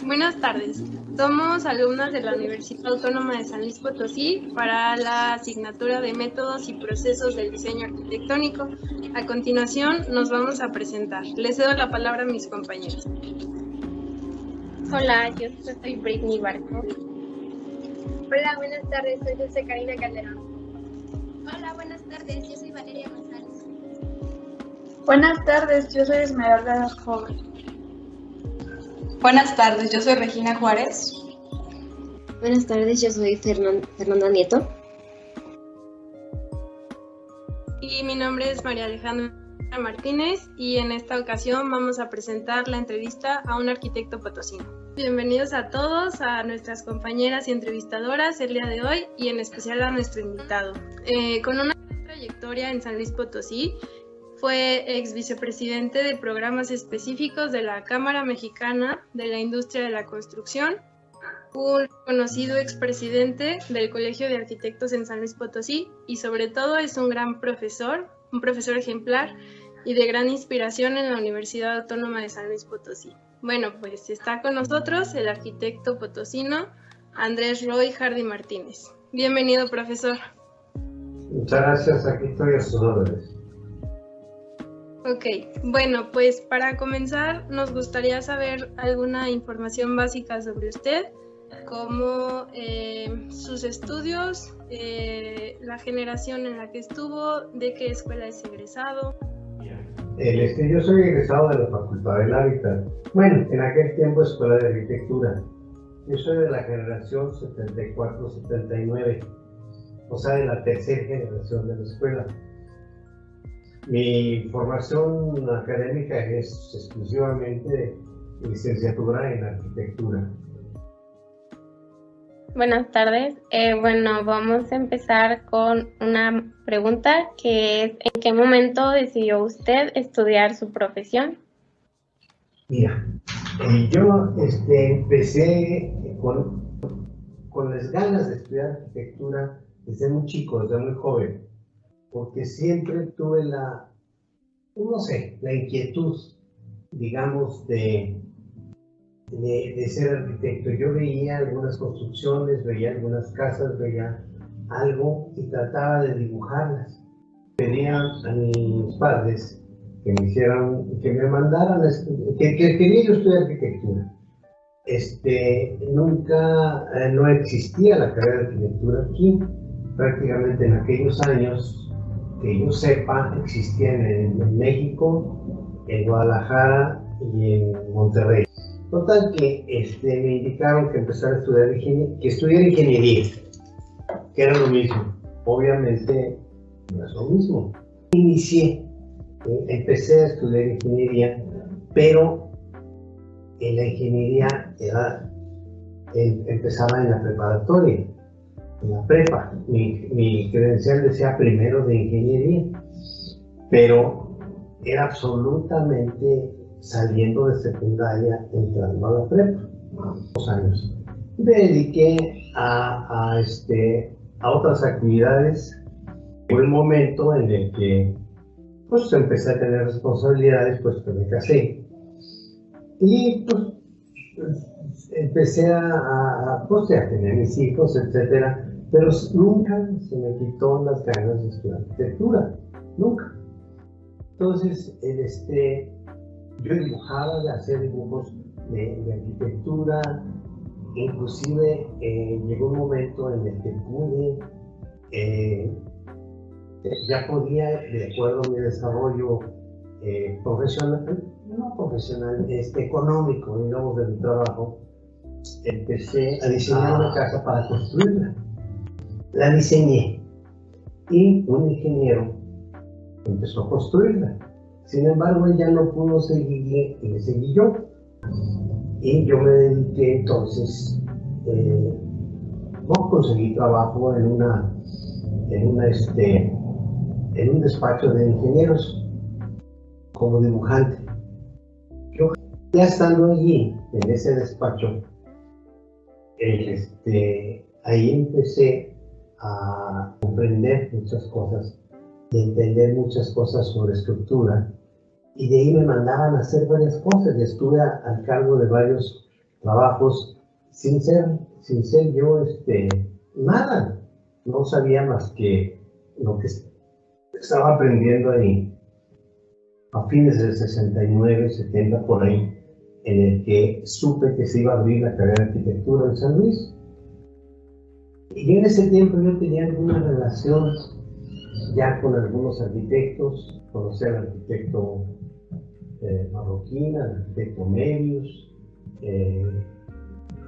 Buenas tardes, somos alumnas de la Universidad Autónoma de San Luis Potosí para la asignatura de Métodos y Procesos del Diseño Arquitectónico. A continuación nos vamos a presentar. Les cedo la palabra a mis compañeros. Hola, yo soy Britney Barco. Hola, buenas tardes, soy Dulce Karina Calderón. Hola, buenas tardes, yo soy Valeria González. Buenas tardes, yo soy Esmeralda Joven. Buenas tardes, yo soy Regina Juárez. Buenas tardes, yo soy Fernanda Nieto. Y mi nombre es María Alejandra Martínez y en esta ocasión vamos a presentar la entrevista a un arquitecto potosino. Bienvenidos a todos, a nuestras compañeras y entrevistadoras el día de hoy y en especial a nuestro invitado. Con una trayectoria en San Luis Potosí, fue ex vicepresidente de programas específicos de la Cámara Mexicana de la Industria de la Construcción, un conocido expresidente del Colegio de Arquitectos en San Luis Potosí y sobre todo es un gran profesor, un profesor ejemplar y de gran inspiración en la Universidad Autónoma de San Luis Potosí. Bueno, pues está con nosotros el arquitecto potosino Andrés Roy Hardy Martínez. Bienvenido, profesor. Muchas gracias, aquí estoy a sus órdenes. Ok, bueno, pues para comenzar nos gustaría saber alguna información básica sobre usted, como sus estudios, la generación en la que estuvo, de qué escuela es egresado. Yo soy egresado de la Facultad del Hábitat. Bueno, en aquel tiempo Escuela de Arquitectura. Yo soy de la generación 74-79, o sea, de la tercera generación de la escuela. Mi formación académica es exclusivamente de licenciatura en arquitectura. Buenas tardes. Vamos a empezar con una pregunta que es: ¿en qué momento decidió usted estudiar su profesión? Mira, yo empecé con las ganas de estudiar arquitectura desde muy chico, desde muy joven, porque siempre tuve la inquietud, digamos, de ser arquitecto. Yo veía algunas construcciones, veía algunas casas, veía algo y trataba de dibujarlas. Pedía a mis padres que me mandaran, que quería yo estudiar arquitectura. No existía la carrera de arquitectura aquí, prácticamente en aquellos años, que yo sepa, existían en México, en Guadalajara y en Monterrey. Total que me indicaron que empezara a estudiar ingeniería, que era lo mismo. Obviamente no es lo mismo. Empecé a estudiar ingeniería, pero en la ingeniería empezaba en la preparatoria, en la prepa. Mi credencial decía primero de ingeniería, pero era absolutamente saliendo de secundaria, entrando a la prepa, 2 años. Me dediqué a otras actividades. Fue el momento en el que pues empecé a tener responsabilidades, pues que me casé. Y pues empecé a tener mis hijos, etcétera, pero nunca se me quitó las ganas de estudiar arquitectura, nunca. Entonces, yo dibujaba, hacía dibujos de arquitectura, inclusive llegó un momento en el que ya podía, de acuerdo a mi desarrollo económico, digamos, de mi trabajo, empecé a diseñar una casa para construirla. La diseñé y un ingeniero empezó a construirla. Sin embargo, él ya no pudo seguirle y le seguí yo. Y yo me dediqué entonces, conseguí trabajo en un despacho de ingenieros como dibujante. Yo, ya estando allí, en ese despacho, ahí empecé a comprender muchas cosas de entender muchas cosas sobre estructura, y de ahí me mandaban a hacer varias cosas. Y estuve al cargo de varios trabajos sin ser yo nada. No sabía más que lo que estaba aprendiendo ahí a fines del 69, 70 por ahí, en el que supe que se iba a abrir la carrera de arquitectura en San Luis. Y en ese tiempo yo tenía alguna relación ya con algunos arquitectos. Conocí al arquitecto Marroquín, al arquitecto Medius,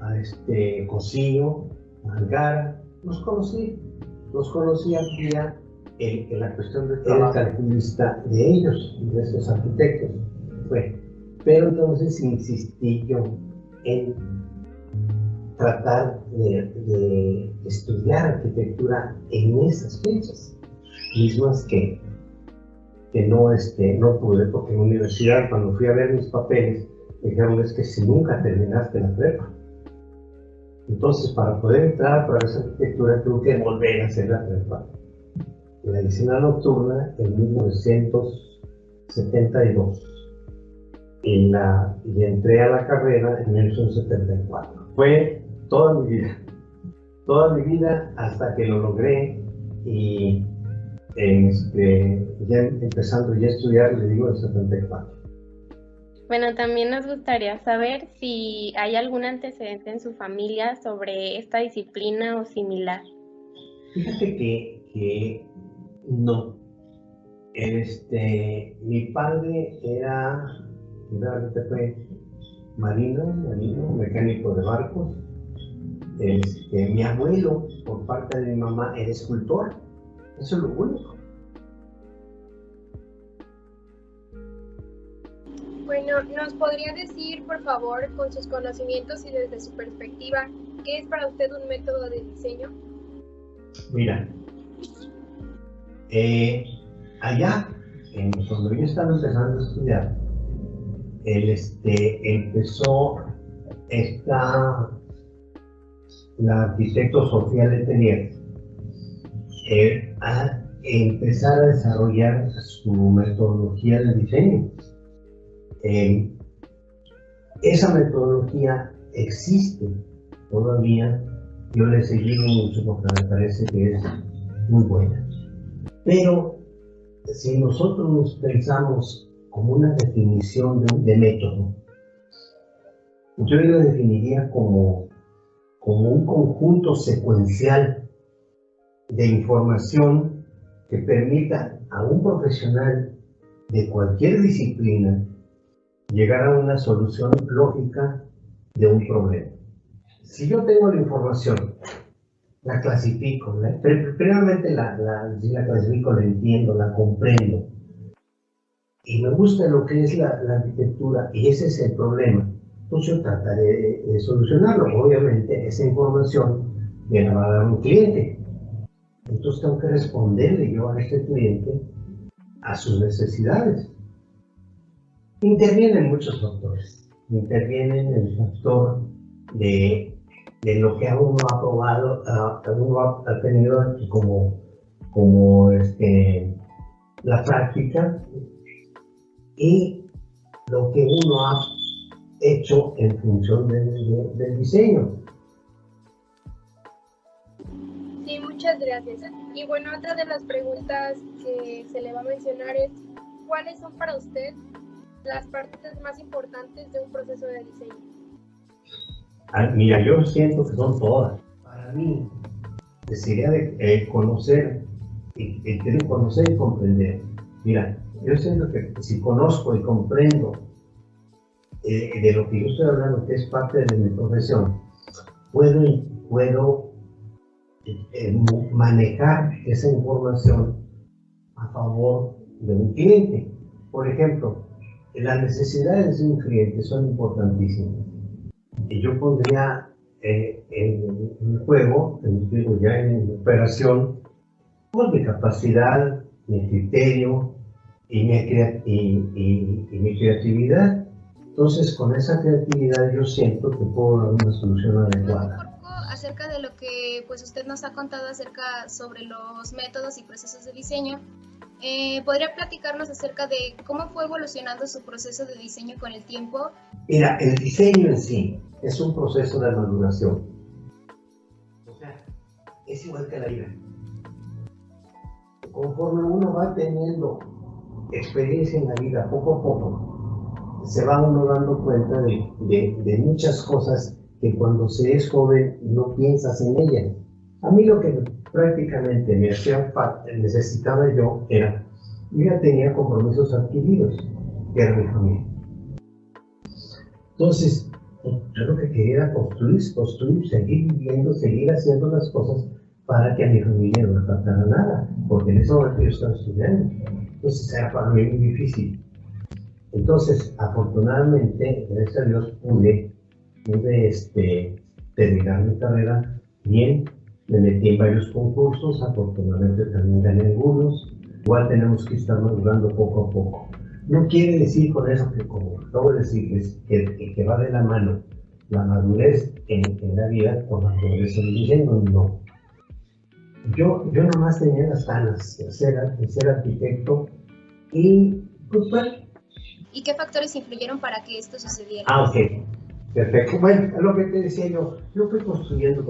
a Cosío, a Angara. Los conocí aquí ya en la cuestión del trabajo calculista de ellos, de esos arquitectos. Bueno, pero entonces insistí yo en tratar de estudiar arquitectura en esas fechas, mismas que no pude, porque en la universidad, cuando fui a ver mis papeles, me dijeron: es que si nunca terminaste la prepa. Entonces, para poder entrar para esa arquitectura, tuve que volver a hacer la prepa. En la medicina nocturna, en 1972. Y entré a la carrera en 1974. Fue toda mi vida hasta que lo logré, y ya empezando ya a estudiar, le digo, en 74. Bueno, también nos gustaría saber si hay algún antecedente en su familia sobre esta disciplina o similar. Fíjate que no. Mi padre era marino, mecánico de barcos. Mi abuelo, por parte de mi mamá, era escultor. Eso es lo único. Bueno, ¿nos podría decir, por favor, con sus conocimientos y desde su perspectiva, qué es para usted un método de diseño? Mira, allá, cuando yo estaba empezando a estudiar, empezó la arquitecto Sofía Letelier a empezar a desarrollar su metodología de diseño. Esa metodología existe todavía. Yo le he seguido mucho porque me parece que es muy buena. Pero si nosotros nos pensamos como una definición de método, yo lo definiría como un conjunto secuencial de información que permita a un profesional de cualquier disciplina llegar a una solución lógica de un problema. Si yo tengo la información, la clasifico, primeramente la clasifico, la entiendo, la comprendo, y me gusta lo que es la arquitectura, y ese es el problema, pues yo trataré de solucionarlo. Obviamente esa información me la va a dar un cliente, entonces tengo que responderle yo a este cliente a sus necesidades. Intervienen muchos factores. Intervienen el factor de lo que uno ha probado, uno ha tenido como la práctica, y lo que uno ha hecho en función del diseño. Sí, muchas gracias. Y bueno, otra de las preguntas que se le va a mencionar es: ¿cuáles son para usted las partes más importantes de un proceso de diseño? Mira, yo siento que son todas. Para mí, sería de conocer y comprender. Mira, yo siento que si conozco y comprendo de lo que yo estoy hablando, que es parte de mi profesión, puedo manejar esa información a favor de un cliente. Por ejemplo, las necesidades de un cliente son importantísimas. Y yo pondría en juego, ya en operación, pues mi capacidad, mi criterio y mi creatividad. Entonces, con esa creatividad yo siento que puedo dar una solución adecuada. Un poco acerca de lo que pues usted nos ha contado acerca sobre los métodos y procesos de diseño. ¿Podría platicarnos acerca de cómo fue evolucionando su proceso de diseño con el tiempo? Mira, el diseño en sí es un proceso de maduración. O sea, es igual que la vida. Conforme uno va teniendo experiencia en la vida, poco a poco, se va uno dando cuenta de muchas cosas que cuando se es joven no piensas en ellas. A mí lo que prácticamente me hacía falta, necesitaba yo ya tenía compromisos adquiridos, que era mi familia. Entonces, yo lo que quería era construir, seguir viviendo, seguir haciendo las cosas para que a mi familia no le faltara nada, porque en ese momento yo estaba estudiando. Entonces era para mí muy difícil. Entonces, afortunadamente, gracias a Dios, pude terminar mi carrera bien. Me metí en varios concursos, afortunadamente también gané algunos. Igual tenemos que estar madurando poco a poco. No quiere decir con eso que, como acabo de decirles, que va de la mano la madurez en la vida con la madurez en el diseño, no. Yo nomás tenía las ganas de ser arquitecto y pues bueno. ¿Y qué factores influyeron para que esto sucediera? Ok. Perfecto. Bueno, es lo que te decía yo fui construyendo.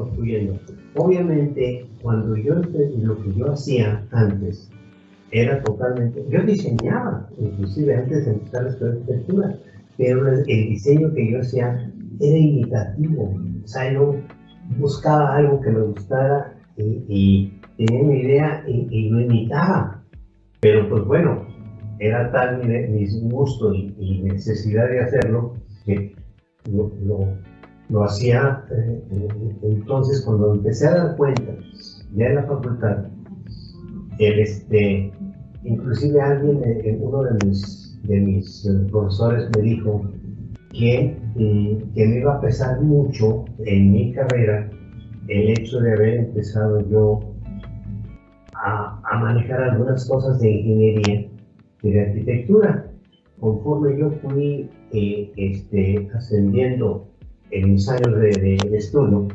Obviamente, cuando lo que yo hacía antes era totalmente, yo diseñaba, inclusive antes de empezar a estudiar arquitectura, pero el diseño que yo hacía era imitativo. O sea, yo buscaba algo que me gustara y tenía una idea y lo imitaba. Pero pues bueno, era tal mi gusto y necesidad de hacerlo que lo hacía. Entonces, cuando empecé a dar cuenta, ya en la facultad, inclusive alguien, uno de mis profesores me dijo que me iba a pesar mucho en mi carrera el hecho de haber empezado yo a manejar algunas cosas de ingeniería y de arquitectura. Conforme yo fui ascendiendo en mis años de estudio,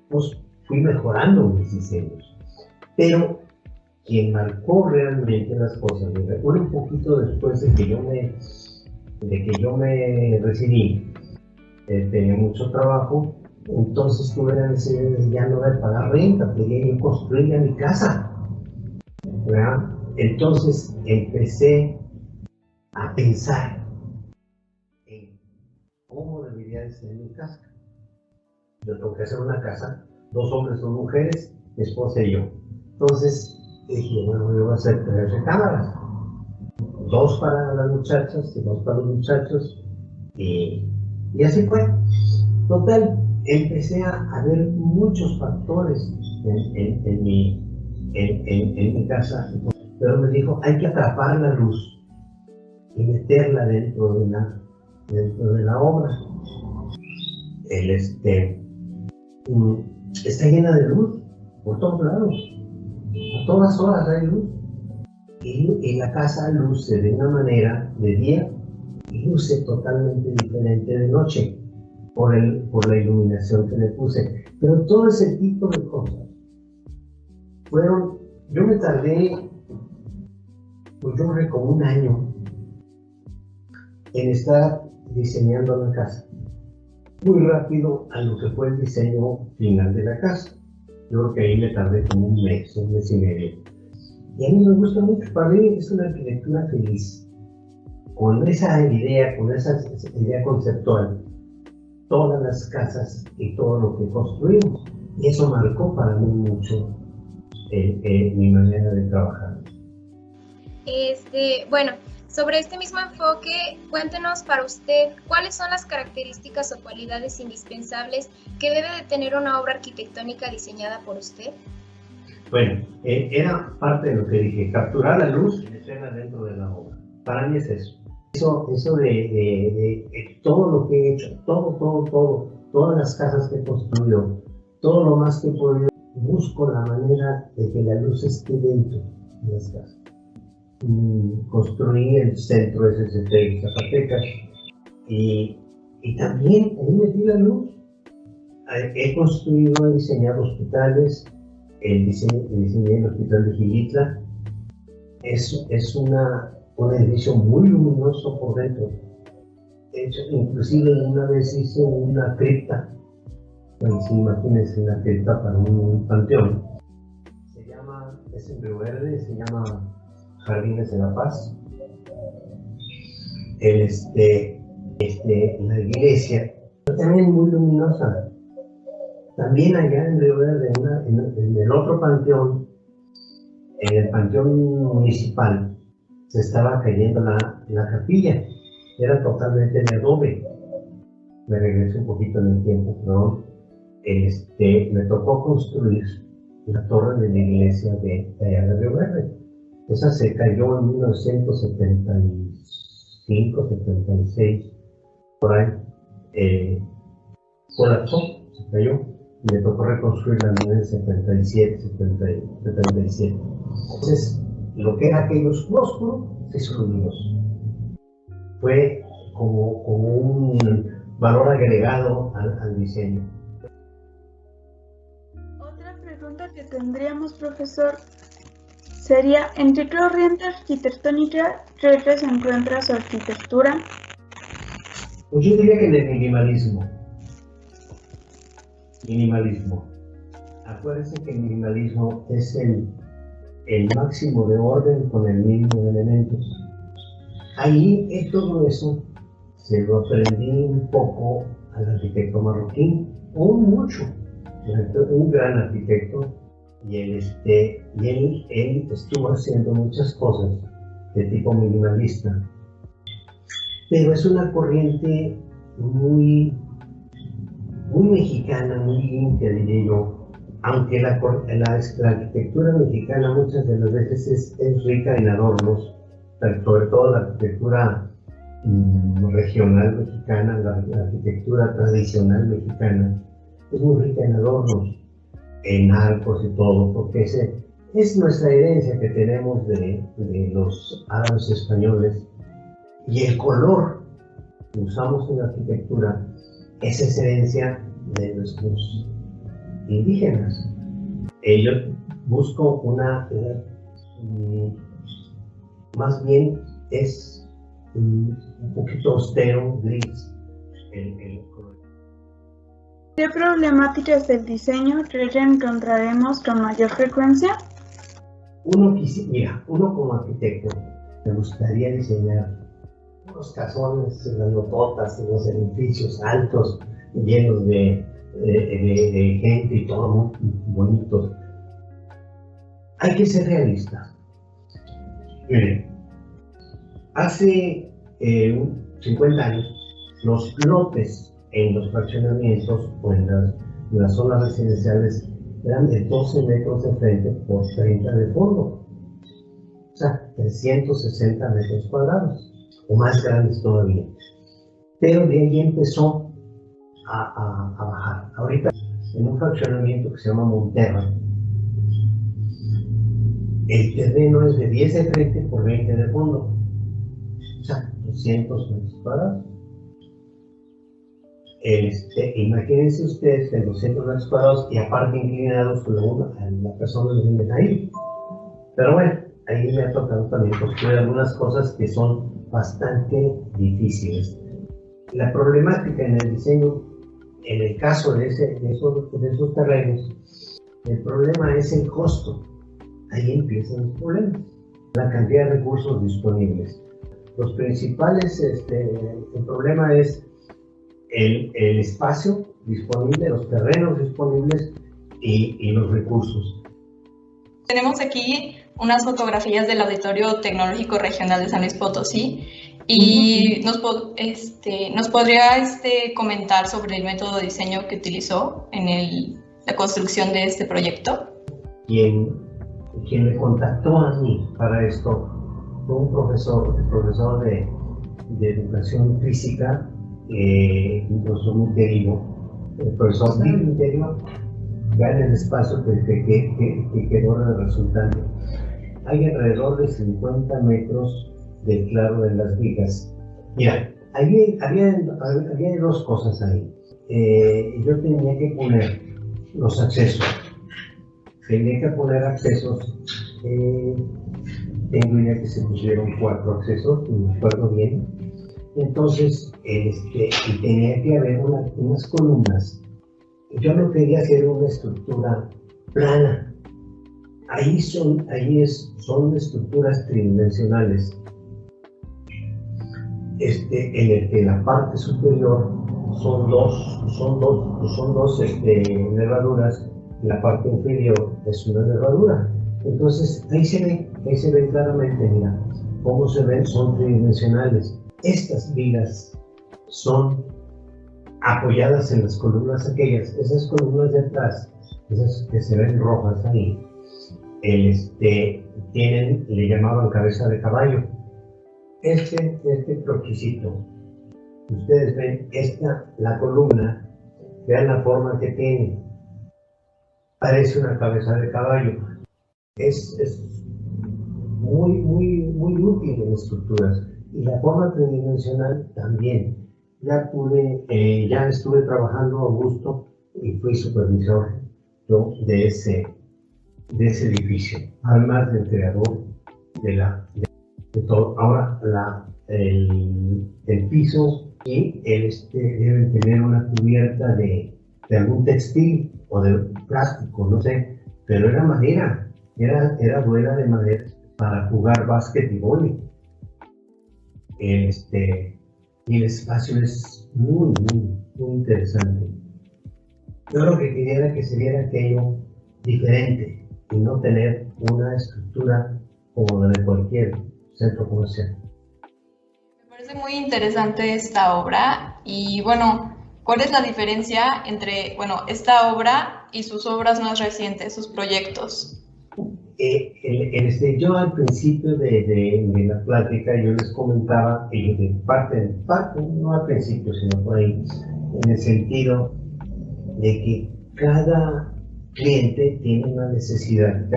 pues fui mejorando mis diseños. Pero quien marcó realmente las cosas, me recuerdo un poquito después de que yo me recibí, tenía mucho trabajo, entonces tuve la necesidad de ya no de pagar renta, quería yo construir mi casa, ¿verdad? Entonces empecé a pensar en cómo debería de ser mi casa. Yo tengo que hacer una casa, 2 hombres, 2 mujeres, mi esposa y yo. Entonces dije, bueno, yo voy a hacer 3 recámaras, 2 para las muchachas y 2 para los muchachos, y así fue. Total, empecé a ver muchos factores en mi casa, pero me dijo, hay que atrapar la luz y meterla dentro de la obra. Está llena de luz por todos lados, a todas horas hay luz, y la casa luce de una manera de día y luce totalmente diferente de noche por la iluminación que le puse. Pero todo ese tipo de cosas yo me tardé, pues yo creo como 1 año en estar diseñando la casa. Muy rápido a lo que fue el diseño final de la casa. Yo creo que ahí me tardé como 1 mes y medio. Y a mí me gusta mucho, para mí es una arquitectura feliz. Con esa idea conceptual, todas las casas y todo lo que construimos. Y eso marcó para mí mucho mi manera de trabajar. Bueno, sobre este mismo enfoque, cuéntenos para usted cuáles son las características o cualidades indispensables que debe de tener una obra arquitectónica diseñada por usted. Bueno, era parte de lo que dije, capturar la luz y meterla dentro de la obra. Para mí es eso. Eso de todo lo que he hecho, todas las casas que he construido, todo lo más que he podido, busco la manera de que la luz esté dentro de las casas. Construí el centro SST de Zacatecas y también ahí metí la luz. He diseñado hospitales, diseñé el hospital de Gilitla, es un edificio muy luminoso por dentro. De hecho, inclusive una vez hice una cripta, pues imagínense una cripta para un panteón. Es en Río Verde, se llama Jardines de la Paz. La iglesia también muy luminosa. También allá en Río Verde, en el otro panteón, en el panteón municipal, se estaba cayendo la capilla. Era totalmente de adobe. Me regreso un poquito en el tiempo, perdón. Me tocó construir la torre de la iglesia de allá de Río Verde. Esa se cayó en 1975, 76, por ahí. Colapsó, se cayó. Me tocó reconstruirla en el 77, 77. Entonces, lo que era aquello oscuro se hizo luminoso. Fue como un valor agregado al diseño. Otra pregunta que tendríamos, profesor, sería: ¿en qué corriente arquitectónica cree que se encuentra su arquitectura? Pues yo diría que en el minimalismo. Acuérdense que el minimalismo es el máximo de orden con el mínimo de elementos. Ahí todo eso se lo aprendí un poco al arquitecto marroquín, o mucho, un gran arquitecto, y él estuvo haciendo muchas cosas de tipo minimalista, pero es una corriente muy mexicana, muy limpia, diría yo. Aunque la arquitectura mexicana muchas de las veces es rica en adornos, sobre todo la arquitectura regional mexicana, la arquitectura tradicional mexicana, es muy rica en adornos, en arcos y todo, porque es nuestra herencia que tenemos de los árabes españoles. Y el color que usamos en la arquitectura es esa herencia de nuestros indígenas. Yo busco más bien es un poquito austero, gris, el color. ¿Qué problemáticas del diseño cree que encontraremos con mayor frecuencia? Mira, uno como arquitecto me gustaría diseñar unos casones, grandototas, en los edificios altos, llenos de gente y todo muy bonitos. Hay que ser realistas. Miren, hace 50 años, los lotes en los fraccionamientos o en las zonas residenciales eran de 12 metros de frente por 30 de fondo. O sea, 360 metros cuadrados, o más grandes todavía. Pero de ahí empezó a bajar. Ahorita, en un fraccionamiento que se llama Monterra, el terreno es de 10 de frente por 20 de fondo. O sea, 200 metros cuadrados. Imagínense ustedes que en 200 metros cuadrados y aparte inclinados, la persona le venden ahí. Pero bueno, ahí me ha tocado también construir algunas cosas que son bastante difíciles. La problemática en el diseño, en el caso de esos terrenos, el problema es el costo. Ahí empiezan los problemas. La cantidad de recursos disponibles. Los principales, el problema es el espacio disponible, los terrenos disponibles y los recursos. Tenemos aquí unas fotografías del Auditorio Tecnológico Regional de San Luis Potosí y nos podría comentar sobre el método de diseño que utilizó en la construcción de este proyecto. Quien me contactó a mí para esto fue un profesor de educación física, un profesor muy querido, el profesor Bill Interior, ya en el espacio que quedó resultante. Hay alrededor de 50 metros de claro de las vigas. Mira, había dos cosas ahí. Yo tenía que poner los accesos. Tenía que poner accesos tengo idea que se pusieron 4 accesos, no me acuerdo bien. Entonces, y tenía que haber unas columnas. Yo no quería hacer una estructura plana. Son estructuras tridimensionales, en el que la parte superior son dos nervaduras, la parte inferior es una nervadura. Entonces ahí se ve claramente, mira, cómo se ven, son tridimensionales. Estas vigas son apoyadas en las columnas aquellas, esas columnas de atrás, esas que se ven rojas ahí, le llamaban cabeza de caballo. Este croquisito, ustedes ven, la columna, vean la forma que tiene, parece una cabeza de caballo. Es muy útil en estructuras, y la forma tridimensional también. Ya estuve trabajando a gusto y fui supervisor yo de ese edificio, además del creador de todo. Ahora el piso y deben tener una cubierta de algún textil o de plástico, no sé, pero era madera, era duela de madera para jugar básquet y vóley. Y el espacio es muy interesante. Yo lo que quería era que se viera aquello diferente y no tener una estructura como la de cualquier centro comercial. Me parece muy interesante esta obra y bueno, ¿cuál es la diferencia entre esta obra y sus obras más recientes, sus proyectos? Yo al principio de la plática yo les comentaba, parte, no al principio sino por ahí, en el sentido de que cada cliente tiene una necesidad.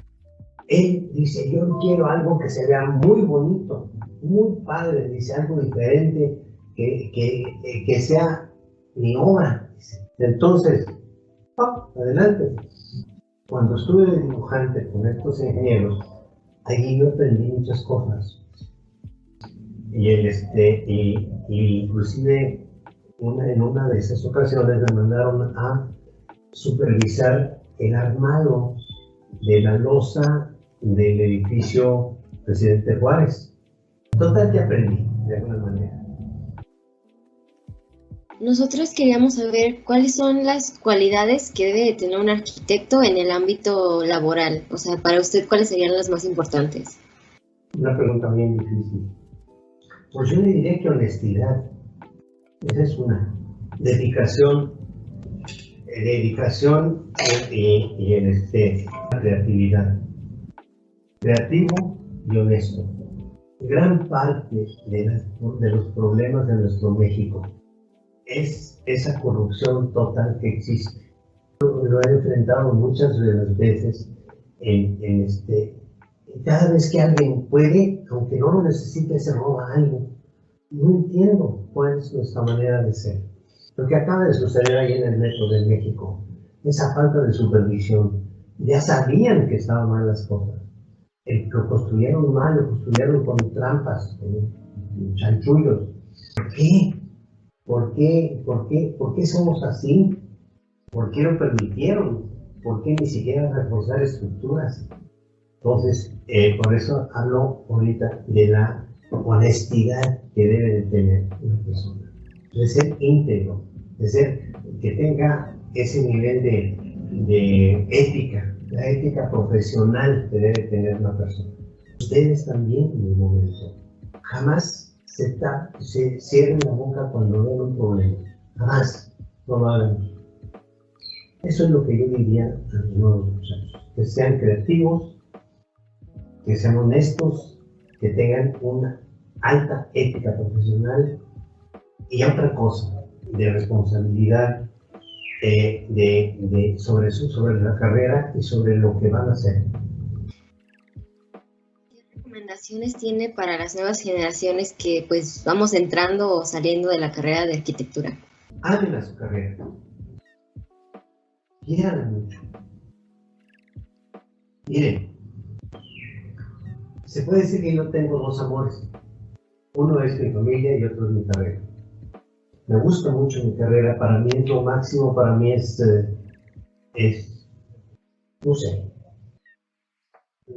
Él dice, yo quiero algo que se vea muy bonito, muy padre, dice, algo diferente, que sea mi obra. Entonces, adelante. Cuando estuve de dibujante con estos ingenieros, allí yo aprendí muchas cosas. Y inclusive en una de esas ocasiones me mandaron a supervisar el armado de la losa del edificio Presidente Juárez. Total que aprendí, de alguna manera. Nosotros queríamos saber cuáles son las cualidades que debe de tener un arquitecto en el ámbito laboral. O sea, para usted, ¿cuáles serían las más importantes? Una pregunta bien difícil. Pues yo le diría que honestidad. Esa es una. Dedicación y creatividad. Creativo y honesto. Gran parte de los problemas de nuestro México es esa corrupción total que existe. Lo he enfrentado muchas de las veces cada vez que alguien puede, aunque no lo necesite, se roba algo. No entiendo cuál es nuestra manera de ser. Lo que acaba de suceder ahí en el metro de México, esa falta de supervisión, ya sabían que estaban mal las cosas. Lo construyeron mal, lo construyeron con trampas, con chanchullos. ¿Por qué? ¿Por qué somos así? ¿Por qué lo permitieron? ¿Por qué ni siquiera reforzar estructuras? Entonces, por eso hablo ahorita de la honestidad que debe de tener una persona, de ser íntegro, de ser que tenga ese nivel de ética, la ética profesional que debe tener una persona. Ustedes también en el momento, jamás se cierren la boca cuando ven un problema, jamás, no lo hagan. Eso es lo que yo diría a los nuevos muchachos, que sean creativos, que sean honestos, que tengan una alta ética profesional y otra cosa, de responsabilidad sobre la carrera y sobre lo que van a hacer. ¿Qué recomendaciones tiene para las nuevas generaciones que pues vamos entrando o saliendo de la carrera de arquitectura? Amen a su carrera. Quieran mucho. Miren, se puede decir que yo tengo dos amores. Uno es mi familia y otro es mi carrera. Me gusta mucho mi carrera, para mí es lo máximo, para mí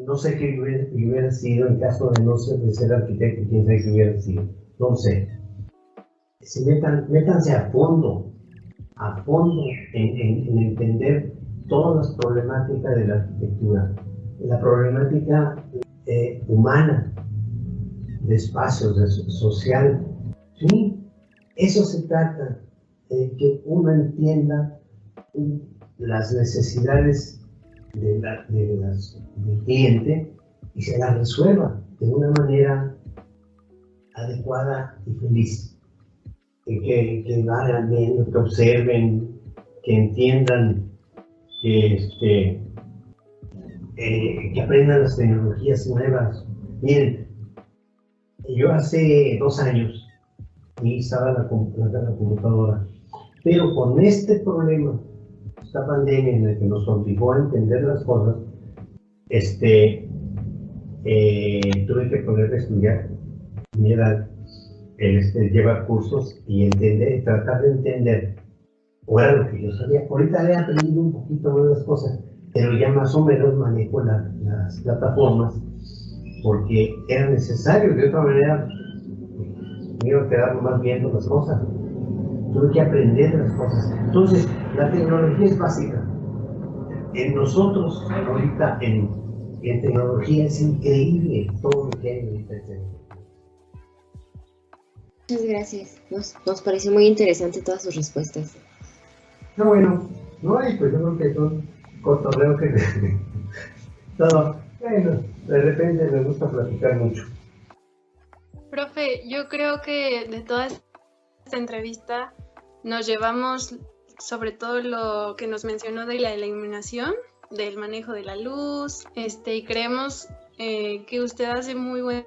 no sé qué hubiera sido en caso de no ser, de ser arquitecto, quién sabe qué hubiera sido, no sé. Si métanse a fondo en entender todas las problemáticas de la arquitectura, la problemática humana, de espacios, social. ¿Sí? Eso se trata, que uno entienda las necesidades del cliente y se las resuelva de una manera adecuada y feliz. Que vayan viendo, que observen, que entiendan, que aprendan las tecnologías nuevas. Miren, yo hace 2 años estaba la computadora, pero con este problema, esta pandemia en la que nos obligó a entender las cosas, tuve que ponerme a estudiar. Mi edad, llevar cursos y entender, tratar de entender, o era lo que yo sabía. Ahorita he aprendido un poquito más las cosas, pero ya más o menos manejo las plataformas, porque era necesario. De otra manera me iba a quedar más viendo las cosas. Tuve que aprender las cosas. Entonces, la tecnología es básica. En nosotros, ahorita, en tecnología, es increíble todo lo que hay en esta tecnología. Muchas gracias. Nos pareció muy interesante todas sus respuestas. No, bueno, pues yo creo que es un cotorreo que todo. Bueno, de repente me gusta platicar mucho. Profe, yo creo que de toda esta entrevista nos llevamos sobre todo lo que nos mencionó de la iluminación, del manejo de la luz, y creemos que usted hace muy buen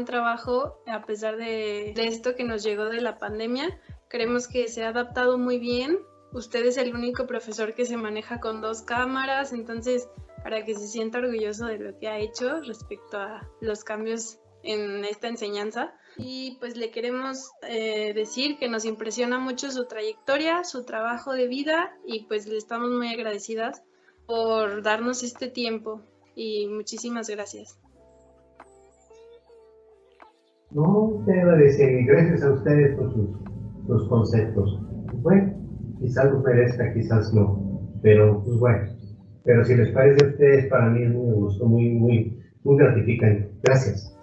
trabajo a pesar de esto que nos llegó de la pandemia. Creemos que se ha adaptado muy bien. Usted es el único profesor que se maneja con 2 cámaras, entonces para que se sienta orgulloso de lo que ha hecho respecto a los cambios en esta enseñanza. Y pues le queremos decir que nos impresiona mucho su trayectoria, su trabajo de vida, y pues le estamos muy agradecidas por darnos este tiempo y muchísimas gracias. No, te agradezco, gracias a ustedes por sus conceptos. Bueno, quizás los merezca, quizás no, pero pues bueno. Pero si les parece a ustedes, para mí es muy gusto, muy gratificante. Gracias.